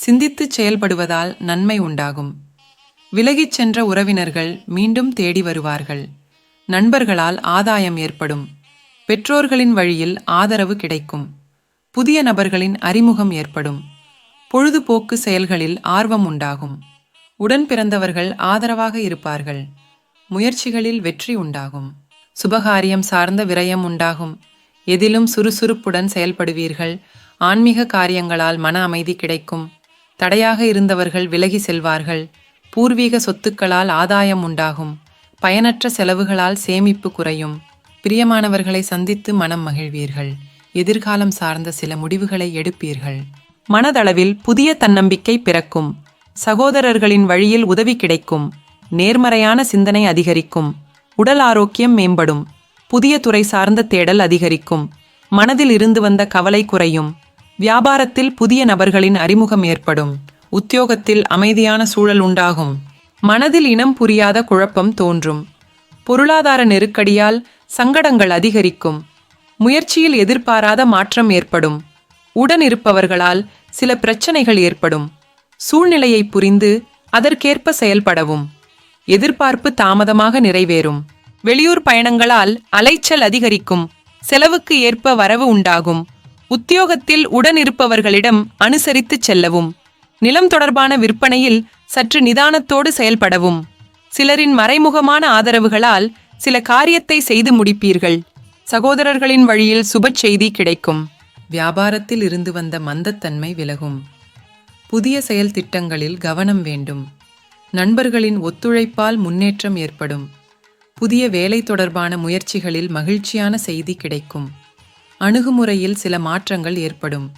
சிந்தித்துச் செயல்படுவதால் நன்மை உண்டாகும். விலகிச் சென்ற உறவினர்கள் மீண்டும் தேடி வருவார்கள். நண்பர்களால் ஆதாயம் ஏற்படும். பெற்றோர்களின் வழியில் ஆதரவு கிடைக்கும். புதிய நபர்களின் அறிமுகம் ஏற்படும். பொழுதுபோக்கு செயல்களில் ஆர்வம் உண்டாகும். உடன் பிறந்தவர்கள் ஆதரவாக இருப்பார்கள். முயற்சிகளில் வெற்றி உண்டாகும். சுபகாரியம் சார்ந்த விரயம் உண்டாகும். எதிலும் சுறுசுறுப்புடன் செயல்படுவீர்கள். ஆன்மீக காரியங்களால் மன அமைதி கிடைக்கும். தடையாக இருந்தவர்கள் விலகி செல்வார்கள். பூர்வீக சொத்துக்களால் ஆதாயம் உண்டாகும். பயனற்ற செலவுகளால் சேமிப்பு குறையும். பிரியமானவர்களை சந்தித்து மனம் மகிழ்வீர்கள். எதிர்காலம் சார்ந்த சில முடிவுகளை எடுப்பீர்கள். மனதளவில் புதிய தன்னம்பிக்கை பிறக்கும். சகோதரர்களின் வழியில் உதவி கிடைக்கும். நேர்மறையான சிந்தனை அதிகரிக்கும். உடல் ஆரோக்கியம் மேம்படும். புதிய துறை சார்ந்த தேடல் அதிகரிக்கும். மனதில் இருந்து வந்த கவலை குறையும். வியாபாரத்தில் புதிய நபர்களின் அறிமுகம் ஏற்படும். உத்தியோகத்தில் அமைதியான சூழல் உண்டாகும். மனதில் இனம் புரியாத குழப்பம் தோன்றும். பொருளாதார நெருக்கடியால் சங்கடங்கள் அதிகரிக்கும். முயற்சியில் எதிர்பாராத மாற்றம் ஏற்படும். உடன் இருப்பவர்களால் சில பிரச்சனைகள் ஏற்படும். சூழ்நிலையை புரிந்து அதற்கேற்ப செயல்படவும். எதிர்பார்ப்பு தாமதமாக நிறைவேறும். வெளியூர் பயணங்களால் அலைச்சல் அதிகரிக்கும். செலவுக்கு ஏற்ப வரவு உண்டாகும். உத்தியோகத்தில் உடன் இருப்பவர்களிடம் அனுசரித்துச் செல்லவும். நிலம் தொடர்பான விற்பனையில் சற்று நிதானத்தோடு செயல்படவும். சிலரின் மறைமுகமான ஆதரவுகளால் சில காரியத்தை செய்து முடிப்பீர்கள். சகோதரர்களின் வழியில் சுப செய்தி கிடைக்கும். வியாபாரத்தில் இருந்து வந்த மந்தத்தன்மை விலகும். புதிய செயல் திட்டங்களில் கவனம் வேண்டும். நண்பர்களின் ஒத்துழைப்பால் முன்னேற்றம் ஏற்படும். புதிய வேலை தொடர்பான முயற்சிகளில் மகிழ்ச்சியான செய்தி கிடைக்கும். அணுகுமுறையில் சில மாற்றங்கள் ஏற்படும்.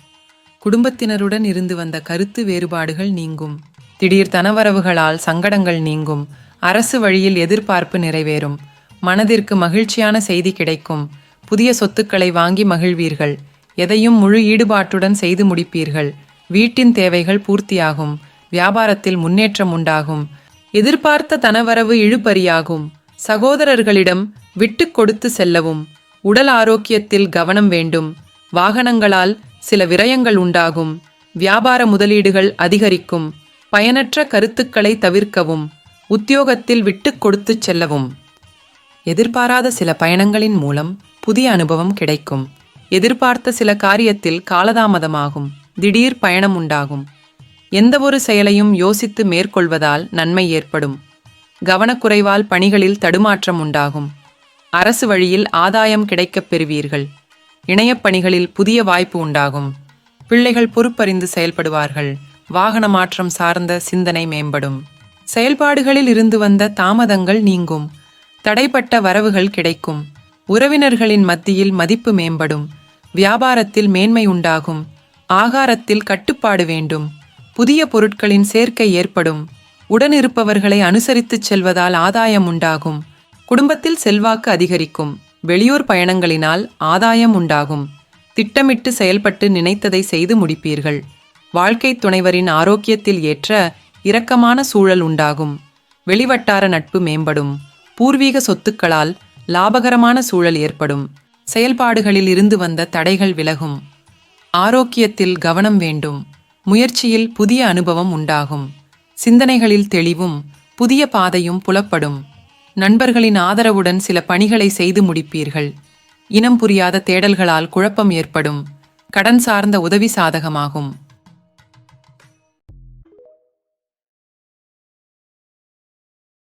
குடும்பத்தினருடன் இருந்து வந்த கருத்து வேறுபாடுகள் நீங்கும். திடீர் தனவரவுகளால் சங்கடங்கள் நீங்கும். அரசு வழியில் எதிர்பார்ப்பு நிறைவேறும். மனதிற்கு மகிழ்ச்சியான செய்தி கிடைக்கும். புதிய சொத்துக்களை வாங்கி மகிழ்வீர்கள். எதையும் முழு ஈடுபாட்டுடன் செய்து முடிப்பீர்கள். வீட்டின் தேவைகள் பூர்த்தியாகும். வியாபாரத்தில் முன்னேற்றம் உண்டாகும். எதிர்பார்த்த தனவரவு இழுபறியாகும். சகோதரர்களிடம் விட்டு கொடுத்து செல்லவும். உடல் ஆரோக்கியத்தில் கவனம் வேண்டும். வாகனங்களால் சில விரயங்கள் உண்டாகும். வியாபார முதலீடுகள் அதிகரிக்கும். பயனற்ற கருத்துக்களை தவிர்க்கவும். உத்தியோகத்தில் விட்டு கொடுத்து செல்லவும். எதிர்பாராத சில பயணங்களின் மூலம் புதிய அனுபவம் கிடைக்கும். எதிர்பார்த்த சில காரியத்தில் காலதாமதமாகும். திடீர் பயணம் உண்டாகும். எந்தவொரு செயலையும் யோசித்து மேற்கொள்வதால் நன்மை ஏற்படும். கவனக்குறைவால் பணிகளில் தடுமாற்றம் உண்டாகும். அரசு வழியில் ஆதாயம் கிடைக்கப் பெறுவீர்கள். இணையப் பணிகளில் புதிய வாய்ப்பு உண்டாகும். பிள்ளைகள் பொறுப்பறிந்து செயல்படுவார்கள். வாகன மாற்றம் சார்ந்த சிந்தனை மேம்படும். செயல்பாடுகளில் இருந்து வந்த தாமதங்கள் நீங்கும். தடைப்பட்ட வரவுகள் கிடைக்கும். உறவினர்களின் மத்தியில் மதிப்பு மேம்படும். வியாபாரத்தில் மேன்மை உண்டாகும். ஆகாரத்தில் கட்டுப்பாடு வேண்டும். புதிய பொருட்களின் சேர்க்கை ஏற்படும். உடனிருப்பவர்களை அனுசரித்துச் செல்வதால் ஆதாயம் உண்டாகும். குடும்பத்தில் செல்வாக்கு அதிகரிக்கும். வெளியூர் பயணங்களினால் ஆதாயம் உண்டாகும். திட்டமிட்டு செயல்பட்டு நினைத்ததை செய்து முடிப்பீர்கள். வாழ்க்கை துணைவரின் ஆரோக்கியத்தில் ஏற்ற இரக்கமான சூழல் உண்டாகும். வெளிவட்டார நட்பு மேம்படும். பூர்வீக சொத்துக்களால் லாபகரமான சூழல் ஏற்படும். செயல்பாடுகளில் இருந்து வந்த தடைகள் விலகும். ஆரோக்கியத்தில் கவனம் வேண்டும். முயற்சியில் புதிய அனுபவம் உண்டாகும். சிந்தனைகளில் தெளிவும் புதிய பாதையும் புலப்படும். நண்பர்களின் ஆதரவுடன் சில பணிகளை செய்து முடிப்பீர்கள். இனம் புரியாத தேடல்களால் குழப்பம் ஏற்படும். கடன் சார்ந்த உதவி சாதகமாகும்.